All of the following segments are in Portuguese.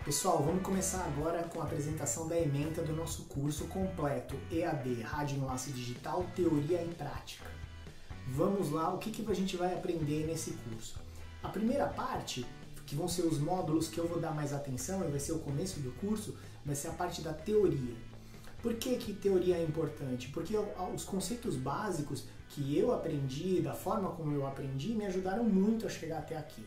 Pessoal, vamos começar agora com a apresentação da ementa do nosso curso completo EAD, Rádio Enlace Digital, Teoria e Prática. Vamos lá, o que a gente vai aprender nesse curso? A primeira parte, que vão ser os módulos que eu vou dar mais atenção e vai ser o começo do curso, vai ser a parte da teoria. Por que teoria é importante? Porque os conceitos básicos que eu aprendi, da forma como eu aprendi, me ajudaram muito a chegar até aqui.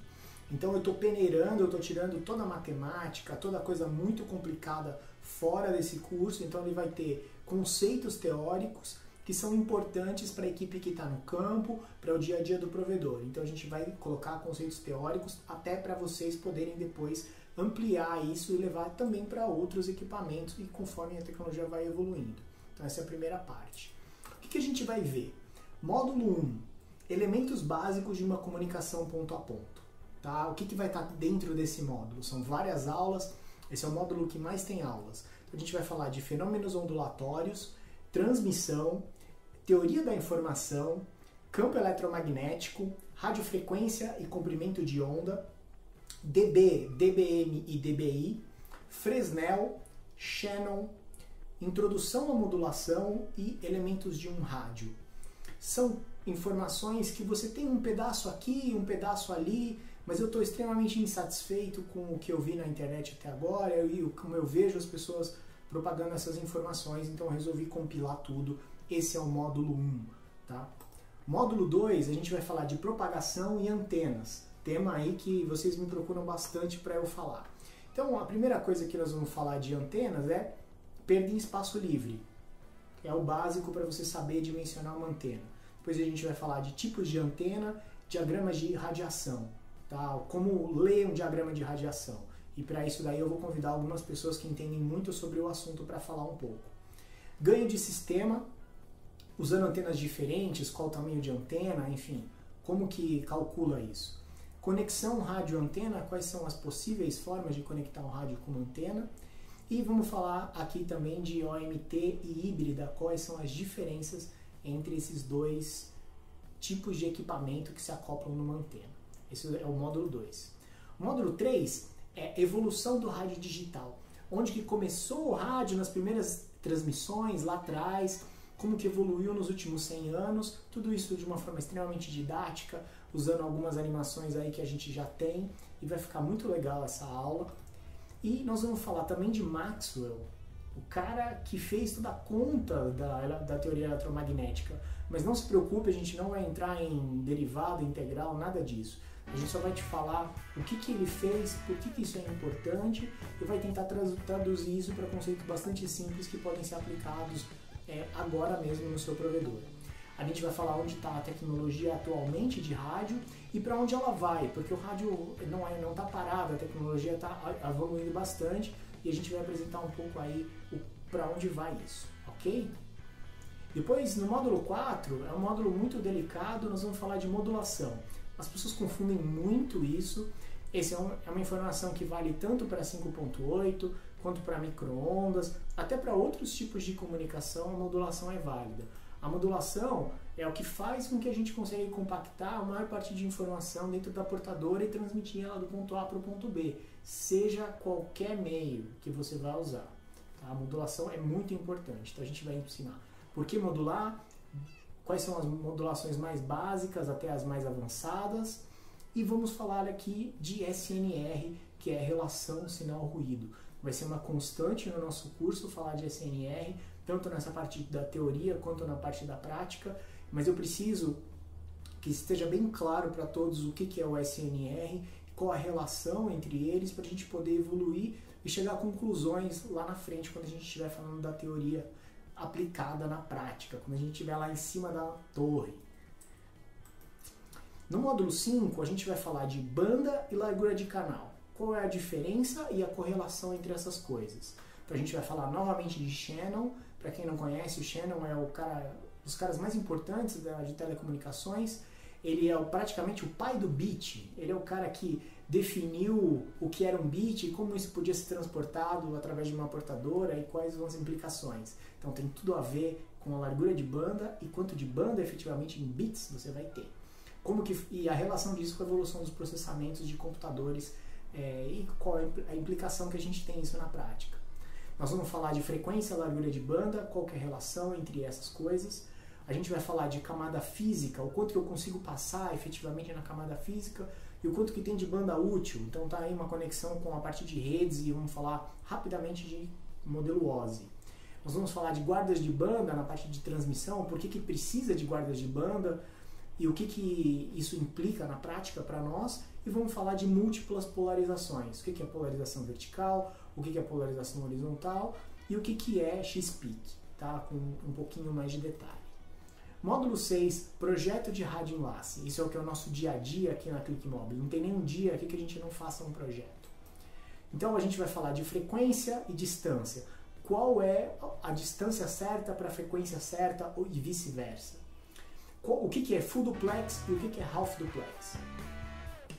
Então eu estou peneirando, eu estou tirando toda a matemática, toda a coisa muito complicada fora desse curso, então ele vai ter conceitos teóricos que são importantes para a equipe que está no campo, para o dia a dia do provedor. Então a gente vai colocar conceitos teóricos até para vocês poderem depois ampliar isso e levar também para outros equipamentos e conforme a tecnologia vai evoluindo. Então essa é a primeira parte. O que a gente vai ver? Módulo 1, elementos básicos de uma comunicação ponto a ponto. Tá? O que vai estar dentro desse módulo? São várias aulas, esse é o módulo que mais tem aulas. Então a gente vai falar de fenômenos ondulatórios, transmissão, teoria da informação, campo eletromagnético, radiofrequência e comprimento de onda, dB, dBm e dBi, Fresnel, Shannon, introdução à modulação e elementos de um rádio. São informações que você tem um pedaço aqui, um pedaço ali, mas eu estou extremamente insatisfeito com o que eu vi na internet até agora e como eu vejo as pessoas propagando essas informações, então eu resolvi compilar tudo. Esse é o módulo 1. Tá? Módulo 2, a gente vai falar de propagação e antenas, tema aí que vocês me procuram bastante para eu falar. Então a primeira coisa que nós vamos falar de antenas é perda em espaço livre. É o básico para você saber dimensionar uma antena. Depois a gente vai falar de tipos de antena, diagramas de radiação, tá? Como ler um diagrama de radiação. E para isso daí eu vou convidar algumas pessoas que entendem muito sobre o assunto para falar um pouco. Ganho de sistema, usando antenas diferentes, qual o tamanho de antena, enfim, como que calcula isso. Conexão rádio-antena, quais são as possíveis formas de conectar um rádio com uma antena. E vamos falar aqui também de OMT e híbrida, quais são as diferenças entre esses dois tipos de equipamento que se acoplam numa antena. Esse é o módulo 2. O módulo 3 é evolução do rádio digital, onde que começou o rádio nas primeiras transmissões lá atrás, como que evoluiu nos últimos 100 anos, tudo isso de uma forma extremamente didática, usando algumas animações aí que a gente já tem, e vai ficar muito legal essa aula. E nós vamos falar também de Maxwell, o cara que fez toda a conta da teoria eletromagnética. Mas não se preocupe, a gente não vai entrar em derivada, integral, nada disso. A gente só vai te falar o que ele fez, por que isso é importante e vai tentar traduzir isso para conceitos bastante simples que podem ser aplicados agora mesmo no seu provedor. A gente vai falar onde está a tecnologia atualmente de rádio e para onde ela vai, porque o rádio não está parado, a tecnologia está evoluindo bastante e a gente vai apresentar um pouco aí para onde vai isso, ok? Depois, no módulo 4, é um módulo muito delicado, nós vamos falar de modulação. As pessoas confundem muito isso. Essa é uma informação que vale tanto para 5.8, quanto para micro-ondas, até para outros tipos de comunicação a modulação é válida. A modulação é o que faz com que a gente consiga compactar a maior parte de informação dentro da portadora e transmitir ela do ponto A para o ponto B, seja qualquer meio que você vai usar. Tá? A modulação é muito importante, então a gente vai ensinar por que modular, quais são as modulações mais básicas até as mais avançadas, e vamos falar aqui de SNR, que é relação sinal-ruído. Vai ser uma constante no nosso curso falar de SNR, tanto nessa parte da teoria quanto na parte da prática, mas eu preciso que esteja bem claro para todos o que é o SNR, qual a relação entre eles, para a gente poder evoluir e chegar a conclusões lá na frente, quando a gente estiver falando da teoria aplicada na prática, quando a gente estiver lá em cima da torre. No módulo 5, a gente vai falar de banda e largura de canal. Qual é a diferença e a correlação entre essas coisas? Então a gente vai falar novamente de Shannon. Para quem não conhece, o Shannon é dos caras mais importantes de telecomunicações. Ele é praticamente o pai do bit. Ele é o cara que definiu o que era um bit e como isso podia ser transportado através de uma portadora e quais são as implicações. Então tem tudo a ver com a largura de banda e quanto de banda efetivamente em bits você vai ter. E a relação disso com a evolução dos processamentos de computadores e qual é a implicação que a gente tem isso na prática. Nós vamos falar de frequência, largura de banda, qual que é a relação entre essas coisas. A gente vai falar de camada física, o quanto que eu consigo passar efetivamente na camada física e o quanto que tem de banda útil. Então tá aí uma conexão com a parte de redes e vamos falar rapidamente de modelo OSI. Nós vamos falar de guardas de banda na parte de transmissão, por que precisa de guardas de banda e o que isso implica na prática para nós. E vamos falar de múltiplas polarizações, o que é polarização vertical, o que é polarização horizontal e o que é X-Peak, tá? Com um pouquinho mais de detalhe. Módulo 6, projeto de rádio enlace. Isso é o que é o nosso dia a dia aqui na ClickMob. Não tem nenhum dia aqui que a gente não faça um projeto. Então a gente vai falar de frequência e distância. Qual é a distância certa para a frequência certa e vice-versa? O que é full duplex e o que é half duplex?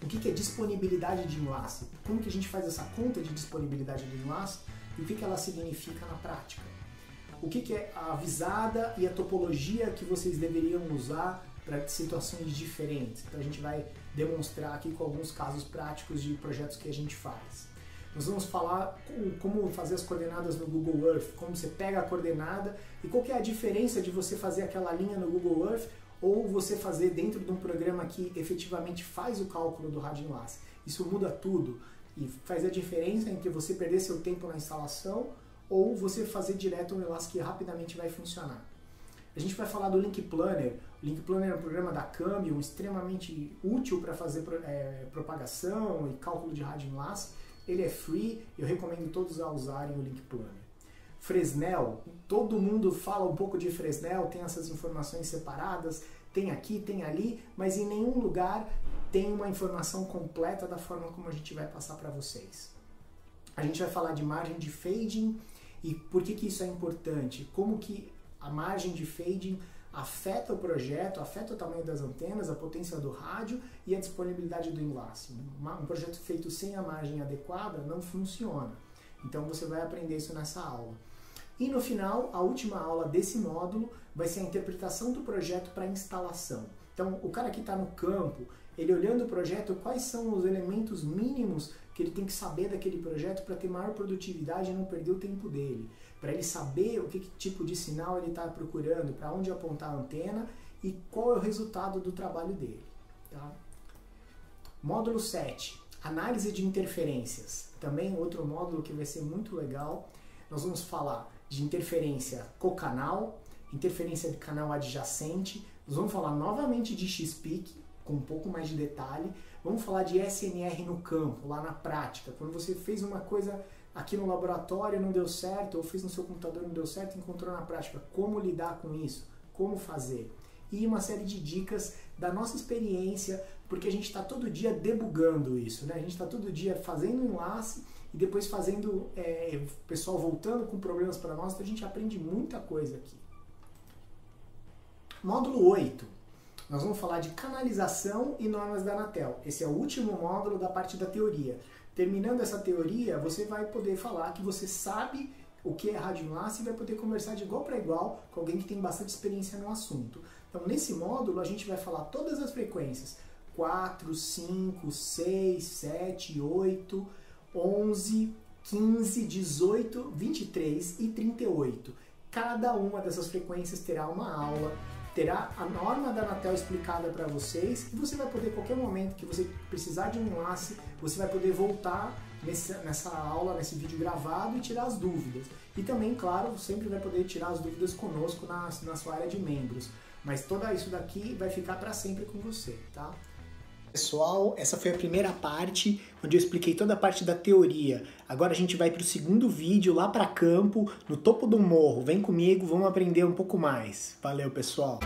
O que é disponibilidade de enlace? Como que a gente faz essa conta de disponibilidade de enlace e o que ela significa na prática? O que é a avisada e a topologia que vocês deveriam usar para situações diferentes? Então a gente vai demonstrar aqui com alguns casos práticos de projetos que a gente faz. Nós vamos falar como fazer as coordenadas no Google Earth, como você pega a coordenada e qual que é a diferença de você fazer aquela linha no Google Earth ou você fazer dentro de um programa que efetivamente faz o cálculo do rádio enlace. Isso muda tudo e faz a diferença entre você perder seu tempo na instalação ou você fazer direto um enlace que rapidamente vai funcionar. A gente vai falar do Link Planner. O Link Planner é um programa da Cambium extremamente útil para fazer propagação e cálculo de rádio enlace. Ele é free, eu recomendo todos a usarem o Link Planner. Fresnel, todo mundo fala um pouco de Fresnel, tem essas informações separadas, tem aqui, tem ali, mas em nenhum lugar tem uma informação completa da forma como a gente vai passar para vocês. A gente vai falar de margem de fading e por que isso é importante, como que a margem de fading afeta o projeto, afeta o tamanho das antenas, a potência do rádio e a disponibilidade do enlace. Um projeto feito sem a margem adequada não funciona. Então você vai aprender isso nessa aula. E no final, a última aula desse módulo vai ser a interpretação do projeto para instalação. Então o cara que está no campo, ele olhando o projeto, quais são os elementos mínimos que ele tem que saber daquele projeto para ter maior produtividade e não perder o tempo dele. Para ele saber o que tipo de sinal ele está procurando, para onde apontar a antena e qual é o resultado do trabalho dele. Tá? Módulo 7, análise de interferências. Também outro módulo que vai ser muito legal. Nós vamos falar de interferência cocanal, interferência de canal adjacente. Nós vamos falar novamente de X-Peak, com um pouco mais de detalhe. Vamos falar de SNR no campo, lá na prática. Quando você fez uma coisa aqui no laboratório não deu certo, ou fez no seu computador não deu certo, encontrou na prática como lidar com isso, como fazer. E uma série de dicas da nossa experiência, porque a gente está todo dia debugando isso, né? A gente está todo dia fazendo um enlace e depois fazendo o pessoal voltando com problemas para nós, então a gente aprende muita coisa aqui. Módulo 8. Nós vamos falar de canalização e normas da Anatel. Esse é o último módulo da parte da teoria. Terminando essa teoria, você vai poder falar que você sabe o que é rádio enlace e vai poder conversar de igual para igual com alguém que tem bastante experiência no assunto. Então, nesse módulo, a gente vai falar todas as frequências: 4, 5, 6, 7, 8, 11, 15, 18, 23 e 38. Cada uma dessas frequências terá uma aula, terá a norma da Anatel explicada para vocês e você vai poder, a qualquer momento que você precisar de um enlace, você vai poder voltar nessa aula, nesse vídeo gravado e tirar as dúvidas. E também, claro, sempre vai poder tirar as dúvidas conosco na sua área de membros. Mas tudo isso daqui vai ficar para sempre com você, tá? Pessoal, essa foi a primeira parte, onde eu expliquei toda a parte da teoria. Agora a gente vai para o segundo vídeo, lá para campo, no topo do morro. Vem comigo, vamos aprender um pouco mais. Valeu, pessoal!